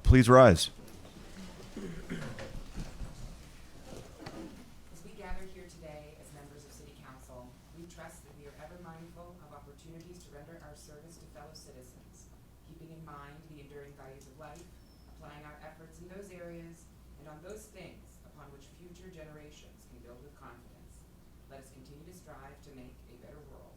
Please rise. As we gather here today as members of City Council, we trust that we are ever mindful of opportunities to render our service to fellow citizens, keeping in mind the enduring values of life, applying our efforts in those areas and on those things upon which future generations can build with confidence. Let us continue to strive to make a better world.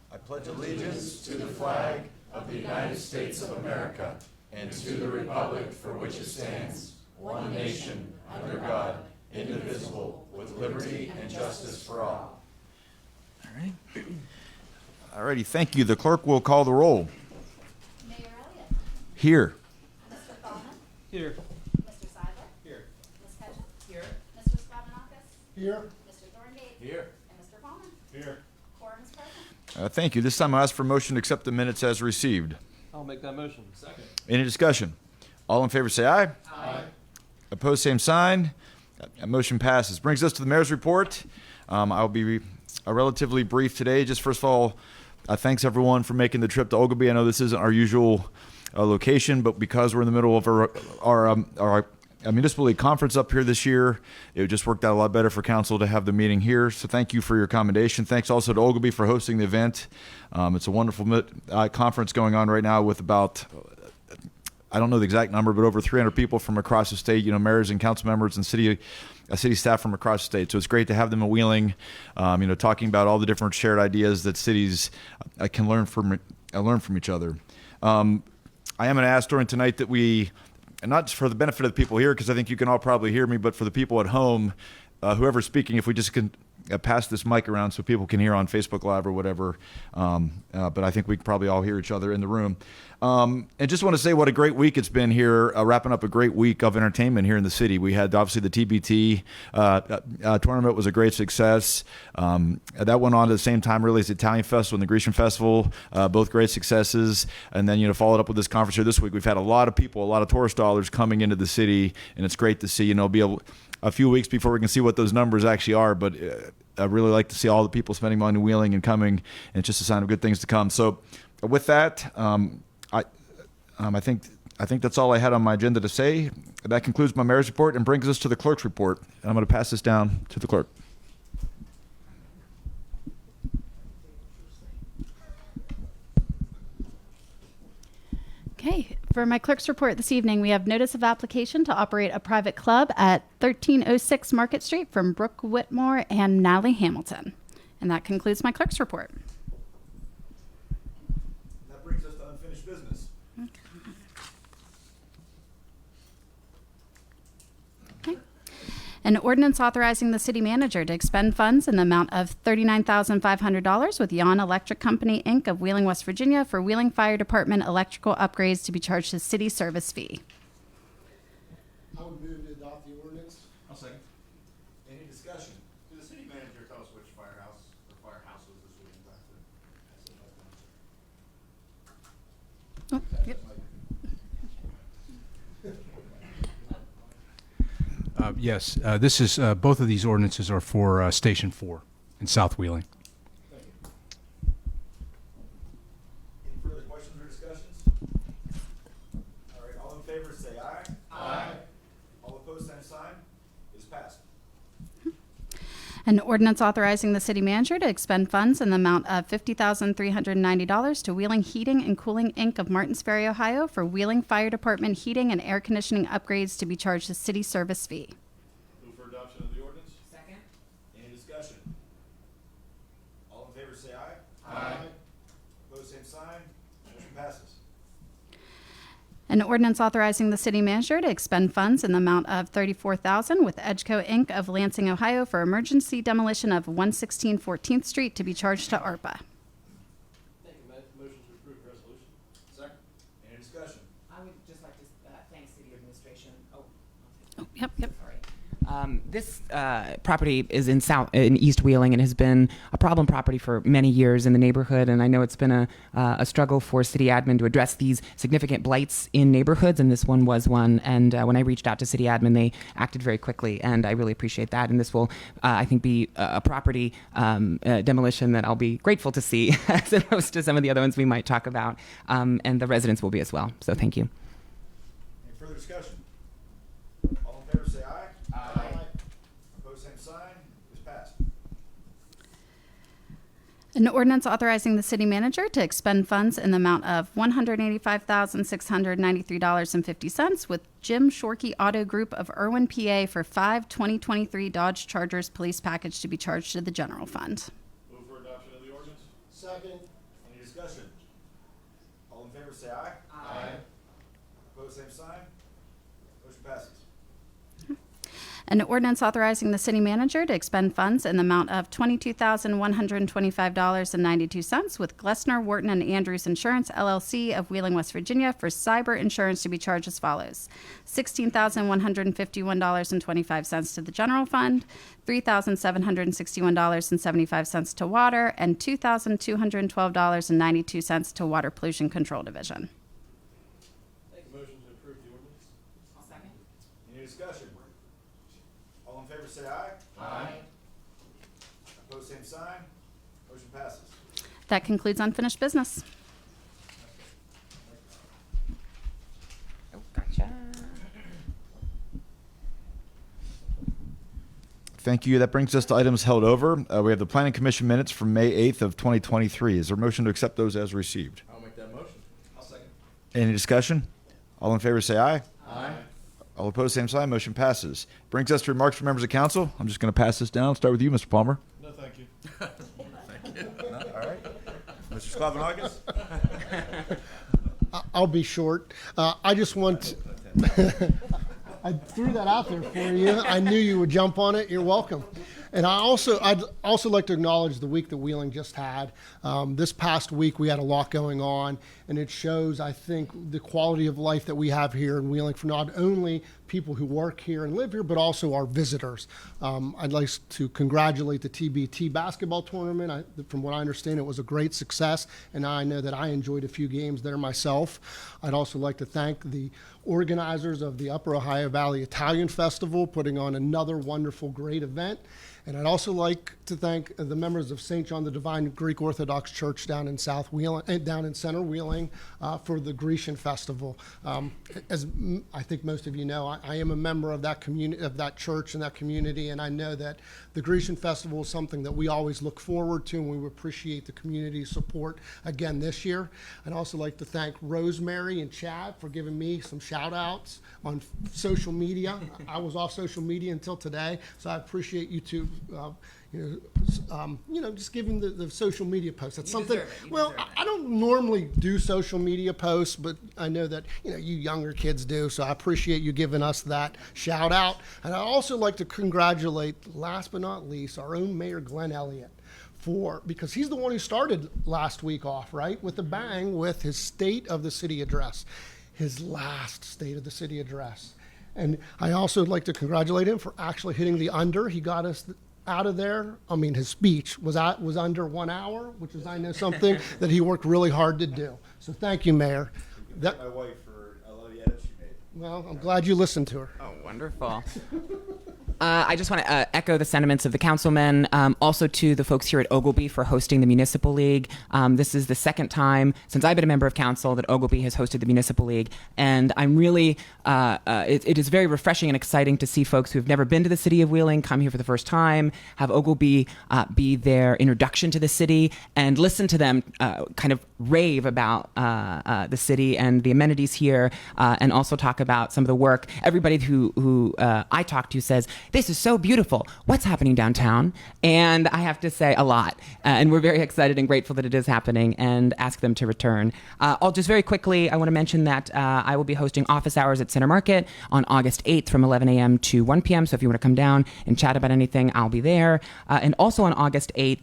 I pledge allegiance to the flag of the United States of America and to the republic for which it stands, one nation, under God, indivisible, with liberty and justice for all. All righty, thank you. The clerk will call the roll. Mayor Elliott. Here. Mr. Thalman. Here. Mr. Seidler. Here. Ms. Ketchum. Here. Mr. Spavanakis. Here. Mr. Thorngate. Here. And Mr. Palmer. Here. Quorum is present. Thank you. This time I'll ask for a motion to accept the minutes as received. I'll make that motion. Second. Any discussion? All in favor say aye. Aye. Opposed, same sign. Motion passes. Brings us to the mayor's report. I'll be relatively brief today. Just first of all, thanks everyone for making the trip to Oglebay. I know this isn't our usual location, but because we're in the middle of our municipal league conference up here this year, it just worked out a lot better for council to have the meeting here. So thank you for your accommodation. Thanks also to Oglebay for hosting the event. It's a wonderful conference going on right now with about, I don't know the exact number, but over 300 people from across the state, mayors and council members and city staff from across the state. So it's great to have them in Wheeling, talking about all the different shared ideas that cities can learn from each other. I am going to ask during tonight that we, and not just for the benefit of the people here, because I think you can all probably hear me, but for the people at home, whoever's speaking, if we just can pass this mic around so people can hear on Facebook Live or whatever. But I think we can probably all hear each other in the room. And just want to say what a great week it's been here, wrapping up a great week of entertainment here in the city. We had obviously the TBT tournament was a great success. That went on at the same time really as the Italian Festival and the Grecian Festival, both great successes. And then, followed up with this conference here this week. We've had a lot of people, a lot of tourist dollars coming into the city, and it's great to see, be able a few weeks before we can see what those numbers actually are. But I really like to see all the people spending money in Wheeling and coming, and it's just a sign of good things to come. So with that, I think that's all I had on my agenda to say. That concludes my mayor's report and brings us to the clerk's report. And I'm going to pass this down to the clerk. Okay, for my clerk's report this evening, we have notice of application to operate a private club at 1306 Market Street from Brooke Whitmore and Natalie Hamilton. And that concludes my clerk's report. That brings us to unfinished business. Okay. An ordinance authorizing the city manager to expend funds in the amount of $39,500 with Yon Electric Company, Inc. of Wheeling, West Virginia for Wheeling Fire Department electrical upgrades to be charged as city service fee. I would move to adopt the ordinance. I'll second. Any discussion? Did the city manager tell us which firehouse or firehouses this would impact? Oh, yep. Yes, this is both of these ordinances are for Station 4 in South Wheeling. Any further questions or discussions? All right, all in favor say aye. Aye. All opposed, same sign. It is passed. An ordinance authorizing the city manager to expend funds in the amount of $50,390 to Wheeling Heating and Cooling, Inc. of Martins Ferry, Ohio for Wheeling Fire Department heating and air conditioning upgrades to be charged as city service fee. Move for adoption of the ordinance? Second. Any discussion? All in favor say aye. Aye. Opposed, same sign. Motion passes. An ordinance authorizing the city manager to expend funds in the amount of $34,000 with Edgeco, Inc. of Lansing, Ohio for emergency demolition of 116 14th Street to be charged to ARPA. Thank you, motion to approve the resolution? Second. Any discussion? I would just like to thank city administration. Yep. Sorry. This property is in East Wheeling and has been a problem property for many years in the neighborhood. And I know it's been a struggle for city admin to address these significant blights in neighborhoods, and this one was one. And when I reached out to city admin, they acted very quickly, and I really appreciate that. And this will, I think, be a property demolition that I'll be grateful to see, as opposed to some of the other ones we might talk about. And the residents will be as well. So thank you. discussion? All in favor say aye. Aye. Opposed, same sign. It is passed. An ordinance authorizing the city manager to expend funds in the amount of $185,693.50 with Jim Shorkey Auto Group of Irwin, PA for 5 2023 Dodge Chargers police package to be charged to the general fund. Move for adoption of the ordinance. Second. Any discussion? All in favor say aye. Aye. Opposed, same sign. Motion passes. An ordinance authorizing the city manager to expend funds in the amount of $22,125.92 with Glessner, Wharton, and Andrews Insurance, LLC of Wheeling, West Virginia for cyber insurance to be charged as follows. $16,151.25 to the general fund, $3,761.75 to water, and $2,212.92 to water pollution control division. Motion to approve the ordinance. I'll second. Any discussion? All in favor say aye. Aye. Opposed, same sign. Motion passes. That concludes unfinished business. Oh, gotcha. Thank you. That brings us to items held over. We have the Planning Commission minutes from May 8th of 2023. Is there a motion to accept those as received? I'll make that motion. I'll second. Any discussion? All in favor say aye. Aye. All opposed, same sign. Motion passes. Brings us to remarks from members of council. I'm just going to pass this down. Start with you, Mr. Palmer. No, thank you. No? All right. Mr. Sklavonakis? I'll be short. I just want. I threw that out there for you. I knew you would jump on it. You're welcome. And I'd also like to acknowledge the week that Wheeling just had. This past week, we had a lot going on, and it shows, I think, the quality of life that we have here in Wheeling for not only people who work here and live here, but also our visitors. I'd like to congratulate the TBT basketball tournament. From what I understand, it was a great success, and I know that I enjoyed a few games there myself. I'd also like to thank the organizers of the Upper Ohio Valley Italian Festival, putting on another wonderful, great event. And I'd also like to thank the members of St. John the Divine Greek Orthodox Church down in South Wheeling, down in Center Wheeling, for the Grecian Festival. As I think most of you know, I am a member of that community, of that church and that community, and I know that the Grecian Festival is something that we always look forward to, and we appreciate the community's support again this year. I'd also like to thank Rosemary and Chad for giving me some shout outs on social media. I was off social media until today, so I appreciate you two. Just giving the social media posts. That's something. Well, I don't normally do social media posts, but I know that you younger kids do. So I appreciate you giving us that shout out. And I also like to congratulate, last but not least, our own Mayor Glenn Elliott. Because he's the one who started last week off, right, with a bang with his State of the City address, his last State of the City address. And I also like to congratulate him for actually hitting the under. He got us out of there. I mean, his speech was under 1 hour, which is, I know, something that he worked really hard to do. So thank you, Mayor. My wife for I love the edit she made. Well, I'm glad you listened to her. Oh, wonderful. I just want to echo the sentiments of the councilmen, also to the folks here at Ogilby for hosting the Municipal League. This is the second time since I've been a member of council that Ogilby has hosted the Municipal League. And I'm really, it is very refreshing and exciting to see folks who have never been to the city of Wheeling come here for the first time, have Ogilby be their introduction to the city, and listen to them kind of rave about the city and the amenities here, and also talk about some of the work. Everybody who I talk to says, this is so beautiful. What's happening downtown? And I have to say a lot. And we're very excited and grateful that it is happening and ask them to return. I'll just very quickly, I want to mention that I will be hosting office hours at Center Market on August 8th from 11 a.m. to 1 p.m. So if you want to come down and chat about anything, I'll be there. And also on August 8th,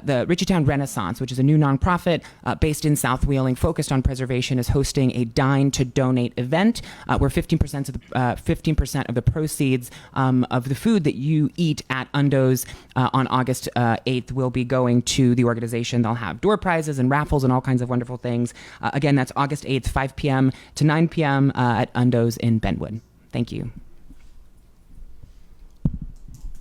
the Ritchie-Town Renaissance, which is a new nonprofit based in South Wheeling focused on preservation, is hosting a Dine to Donate event where 15% of the proceeds of the food that you eat at Undo's on August 8th will be going to the organization. They'll have door prizes and raffles and all kinds of wonderful things. Again, that's August 8th, 5 p.m. to 9 p.m. At Undo's in Benwood. Thank you.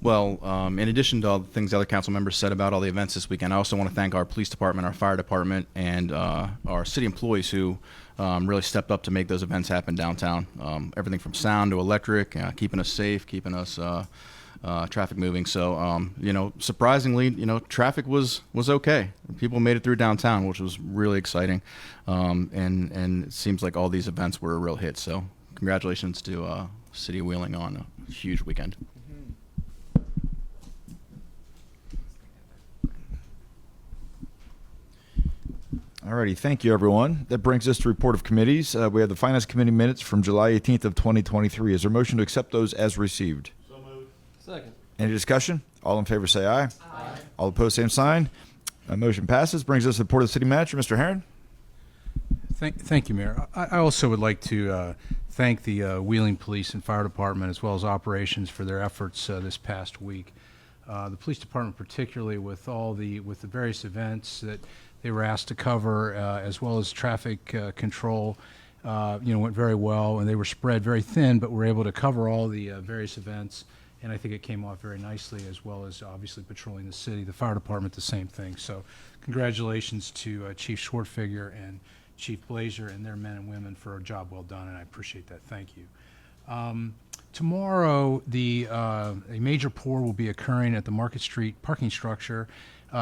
Well, in addition to all the things other council members said about all the events this weekend, I also want to thank our police department, our fire department, and our city employees who really stepped up to make those events happen downtown. Everything from sound to electric, keeping us safe, keeping us traffic moving. So, surprisingly, traffic was okay. People made it through downtown, which was really exciting. And it seems like all these events were a real hit. So, congratulations to City of Wheeling on a huge weekend. Alrighty, thank you, everyone. That brings us to report of committees. We have the Finance Committee minutes from July 18th of 2023. Is there a motion to accept those as received? So moved. Second. Any discussion? All in favor say aye. Aye. All opposed, same sign. Motion passes. Brings us to the report of the City Manager, Mr. Herron. Thank you, Mayor. I also would like to thank the Wheeling Police and Fire Department as well as operations for their efforts this past week. The police department, particularly with the various events that they were asked to cover, as well as traffic control, went very well, and they were spread very thin, but were able to cover all the various events, and I think it came off very nicely, as well as obviously patrolling the city. The fire department, the same thing. So congratulations to Chief Shortfigure and Chief Blazer and their men and women for a job well done, and I appreciate that. Thank you. Tomorrow, a major pour will be occurring at the Market Street parking structure.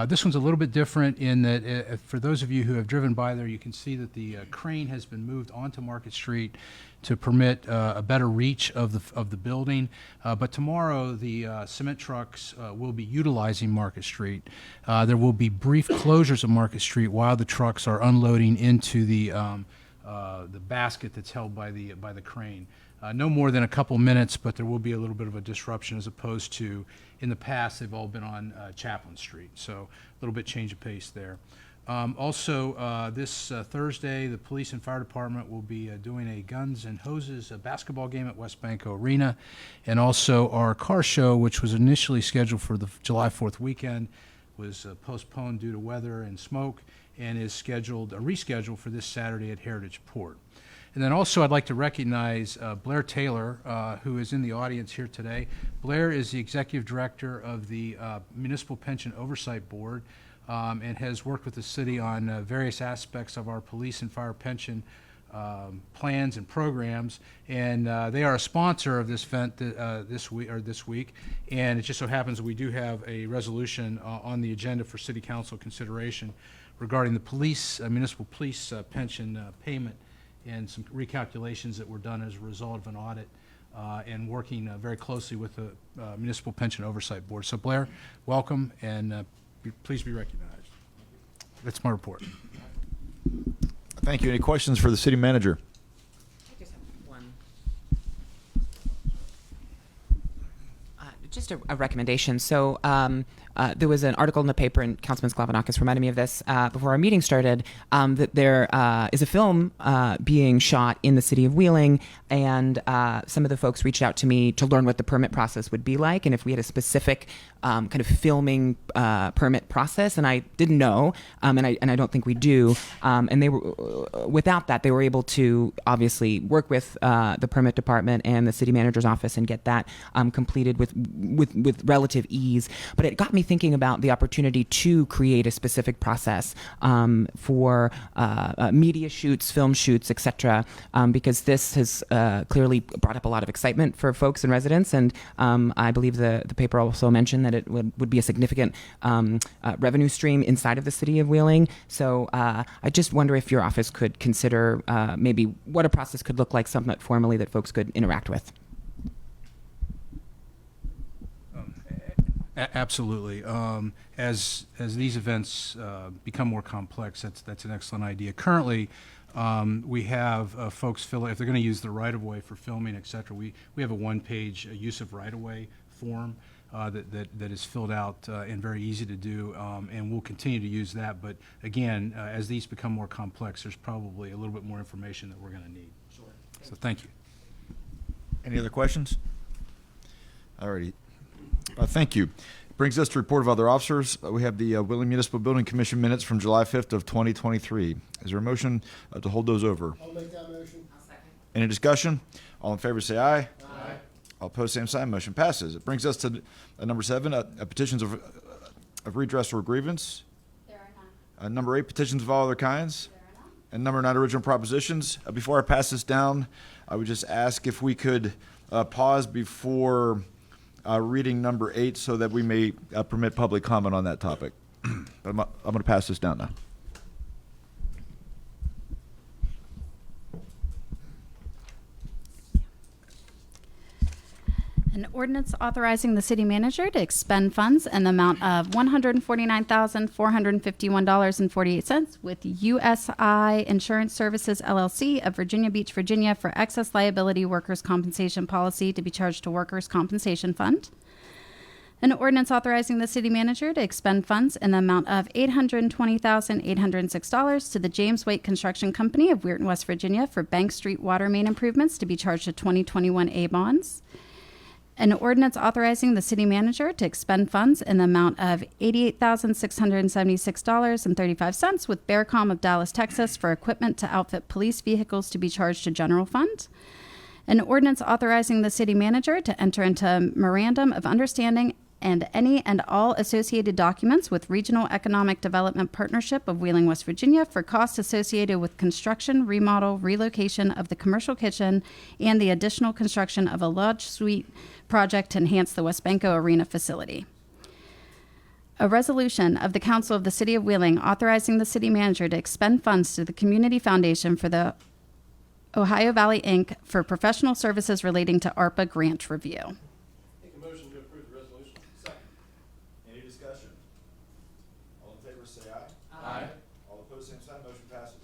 This one's a little bit different in that, for those of you who have driven by there, you can see that the crane has been moved onto Market Street to permit a better reach of the building. But tomorrow, the cement trucks will be utilizing Market Street. There will be brief closures of Market Street while the trucks are unloading into the basket that's held by the crane. No more than a couple minutes, but there will be a little bit of a disruption as opposed to in the past they've all been on Chaplin Street. So a little bit change of pace there. Also, this Thursday, the police and fire department will be doing a Guns and Hoses basketball game at West Banco Arena. And also our car show, which was initially scheduled for the July 4th weekend, was postponed due to weather and smoke and is rescheduled for this Saturday at Heritage Port. And then also I'd like to recognize Blair Taylor, who is in the audience here today. Blair is the Executive Director of the Municipal Pension Oversight Board and has worked with the city on various aspects of our police and fire pension plans and programs. And they are a sponsor of this event this week. And it just so happens that we do have a resolution on the agenda for City Council consideration regarding the municipal police pension payment, and some recalculations that were done as a result of an audit and working very closely with the Municipal Pension Oversight Board. So Blair, welcome, and please be recognized. That's my report. Thank you. Any questions for the City Manager? I just have one. Just a recommendation. So there was an article in the paper, and Councilman Sklavonakis reminded me of this before our meeting started, that there is a film being shot in the city of Wheeling, and some of the folks reached out to me to learn what the permit process would be like, and if we had a specific kind of filming permit process, and I didn't know, and I don't think we do, and they were without that, they were able to obviously work with the permit department and the city manager's office and get that completed with relative ease. But it got me thinking about the opportunity to create a specific process for media shoots, film shoots, etc., because this has clearly brought up a lot of excitement for folks and residents, and I believe the paper also mentioned that it would be a significant revenue stream inside of the city of Wheeling. So I just wonder if your office could consider maybe what a process could look like somewhat formally that folks could interact with. Absolutely. As these events become more complex, that's an excellent idea. Currently, we have folks fill, if they're going to use the right-of-way for filming, et cetera, we have a one-page use of right-of-way form that is filled out and very easy to do, and we'll continue to use that. But again, as these become more complex, there's probably a little bit more information that we're going to need. Sure. So thank you. Any other questions? Alrighty. Thank you. Brings us to report of other officers. We have the Wheeling Municipal Building Commission minutes from July 5th of 2023. Is there a motion to hold those over? I'll make that motion. Any discussion? All in favor say aye. Aye. All opposed, same sign. Motion passes. It brings us to number 7, petitions of redress or grievance. There are none. Number 8, petitions of all other kinds. There are none. And number 9, original propositions. Before I pass this down, I would just ask if we could pause before reading number 8 so that we may permit public comment on that topic. I'm going to pass this down now. An ordinance authorizing the city manager to expend funds in the amount of $149,451.48 with USI Insurance Services LLC of Virginia Beach, Virginia for excess liability workers' compensation policy to be charged to Workers' Compensation Fund. An ordinance authorizing the city manager to expend funds in the amount of $820,806 to the James Waite Construction Company of Weirton, West Virginia for Bank Street water main improvements to be charged to 2021 A bonds. An ordinance authorizing the city manager to expend funds in the amount of $88,676.35 with Bearcom of Dallas, Texas for equipment to outfit police vehicles to be charged to general fund. An ordinance authorizing the city manager to enter into a memorandum of understanding and any and all associated documents with Regional Economic Development Partnership of Wheeling, West Virginia for costs associated with construction, remodel, relocation of the commercial kitchen, and the additional construction of a lodge suite project to enhance the Westbanco Arena facility. A resolution of the Council of the City of Wheeling authorizing the city manager to expend funds to the Community Foundation for the Ohio Valley, Inc. for professional services relating to ARPA grant review. Make a motion to approve the resolution. Second. Any discussion? All in favor say aye. Aye. All opposed, same sign. Motion passes.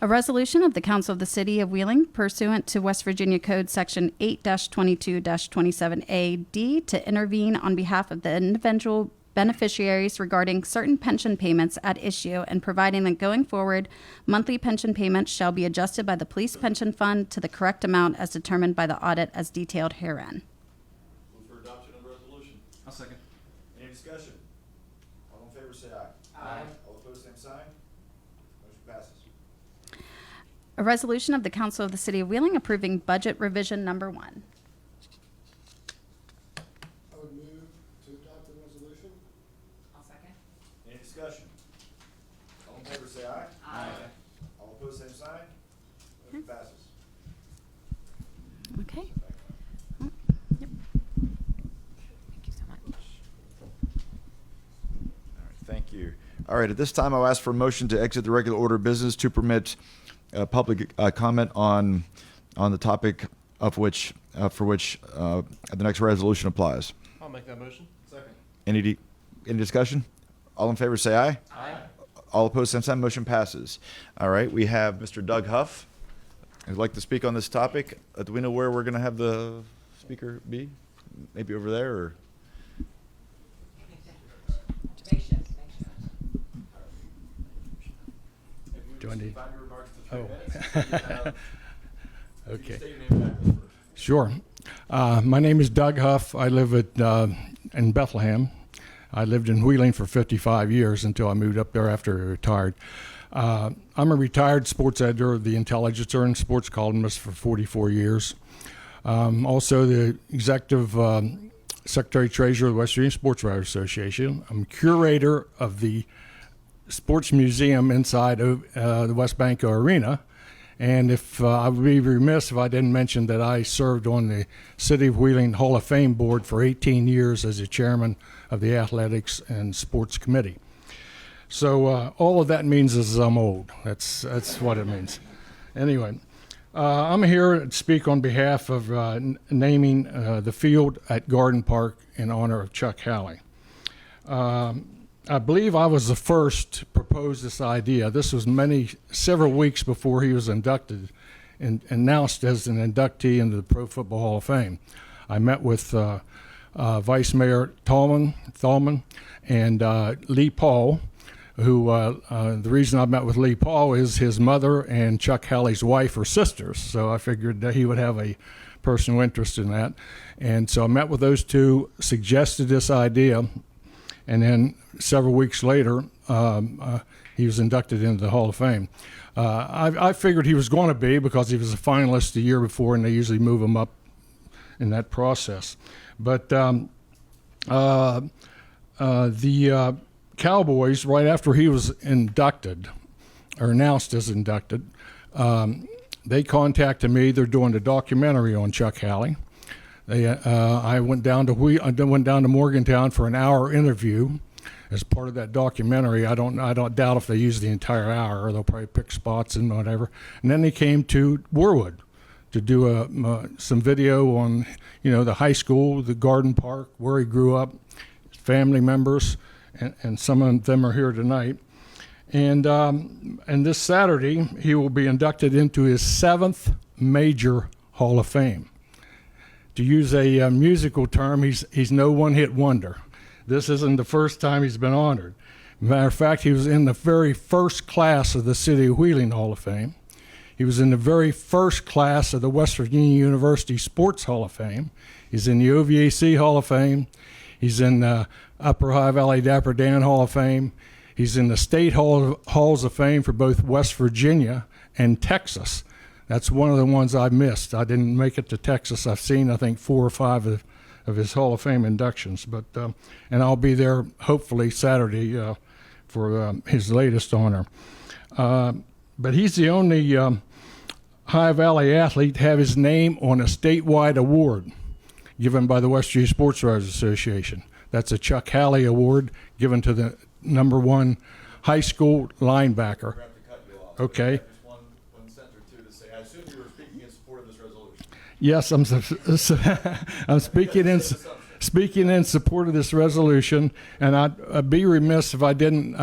A resolution of the Council of the City of Wheeling pursuant to West Virginia Code Section 8-22-27A-D to intervene on behalf of the individual beneficiaries regarding certain pension payments at issue and providing that going forward, monthly pension payments shall be adjusted by the Police Pension Fund to the correct amount as determined by the audit as detailed herein. Move for adoption of resolution. I'll second. Any discussion? All in favor say aye. Aye. All opposed, same sign. Motion passes. A resolution of the Council of the City of Wheeling approving budget revision number 1. I would move to adopt the resolution. I'll second. Any discussion? All in favor say aye. Aye. All opposed, same sign. Motion passes. Okay. Thank you so much. All right, thank you. All right, at this time, I'll ask for a motion to exit the regular order of business to permit public comment on the topic of which for which the next resolution applies. I'll make that motion. Second. Any discussion? All in favor, say aye. Aye. All opposed, same sign. Motion passes. All right, we have Mr. Doug Huff who'd like to speak on this topic. Do we know where we're going to have the speaker be? Maybe over there, or? Do I need? Find your remarks to 3 Oh. minutes. Okay. State your name and address first. Sure. My name is Doug Huff. I live in Bethlehem. I lived in Wheeling for 55 years until I moved up there after I retired. I'm a retired sports editor of the Intelligencer and sports columnist for 44 years. Also the executive secretary-treasurer of the West Virginia Sports Writers Association. I'm curator of the sports museum inside of the Westbanco Arena. And if I would be remiss if I didn't mention that I served on the City of Wheeling Hall of Fame board for 18 years as the chairman of the Athletics and Sports Committee. So all of that means is I'm old. That's what it means. Anyway, I'm here to speak on behalf of naming the field at Garden Park in honor of Chuck Halley. I believe I was the first to propose this idea. This was several weeks before he was inducted and announced as an inductee into the Pro Football Hall of Fame. I met with Vice Mayor Thalman and Lee Paul, who the reason I met with Lee Paul is his mother and Chuck Halley's wife are sisters, so I figured that he would have a personal interest in that. And so I met with those two, suggested this idea, and then several weeks later, he was inducted into the Hall of Fame. I figured he was going to be because he was a finalist the year before, and they usually move him up in that process. But the Cowboys, right after he was inducted, or announced as inducted, they contacted me. They're doing a documentary on Chuck Halley. I went down to Morgantown for an hour interview as part of that documentary. I don't doubt if they use the entire hour, or they'll probably pick spots and whatever. And then they came to Warwood to do some video on, the high school, the garden park, where he grew up, his family members, and some of them are here tonight. And this Saturday, he will be inducted into his 7th major Hall of Fame. To use a musical term, he's no one-hit wonder. This isn't the first time he's been honored. Matter of fact, he was in the very first class of the City of Wheeling Hall of Fame. He was in the very first class of the West Virginia University Sports Hall of Fame. He's in the OVAC Hall of Fame. He's in the Upper High Valley Dapper Dan Hall of Fame. He's in the State Halls of Fame for both West Virginia and Texas. That's one of the ones I missed. I didn't make it to Texas. I've seen, I think, 4 or 5 of his Hall of Fame inductions. But and I'll be there hopefully Saturday for his latest honor. But he's the only High Valley athlete to have his name on a statewide award given by the West Virginia Sports Writers Association. That's a Chuck Halley Award given to the #1 high school linebacker. Okay. I assume you were speaking in support of this resolution. Yes, I'm speaking in support of this resolution, and I'd be remiss if I didn't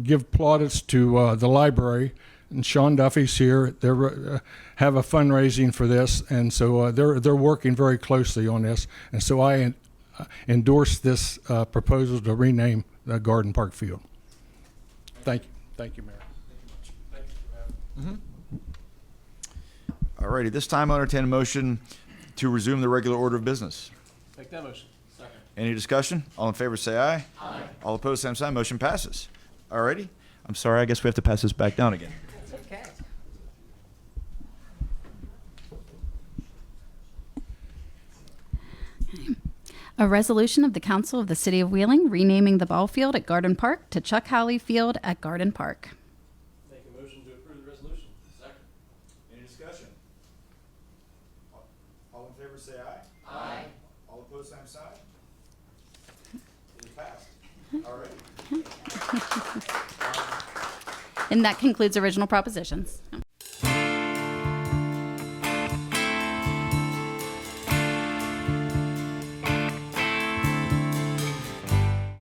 give plaudits to the library. And Sean Duffy's here. They have a fundraising for this, and so they're working very closely on this. And so I endorse this proposal to rename the Garden Park Field. Thank you, Mayor. All righty, this time I'll entertain a motion to resume the regular order of business. Make that motion. Second. Any discussion? All in favor say aye. Aye. All opposed, same sign. Motion passes. All righty. I'm sorry, I guess we have to pass this back down again. Okay. A resolution of the Council of the City of Wheeling renaming the ball field at Garden Park to Chuck Halley Field at Garden Park. Make a motion to approve the resolution. Second. Any discussion? All in favor say aye. Aye. All opposed, same sign. It is passed. All righty. And that concludes original propositions.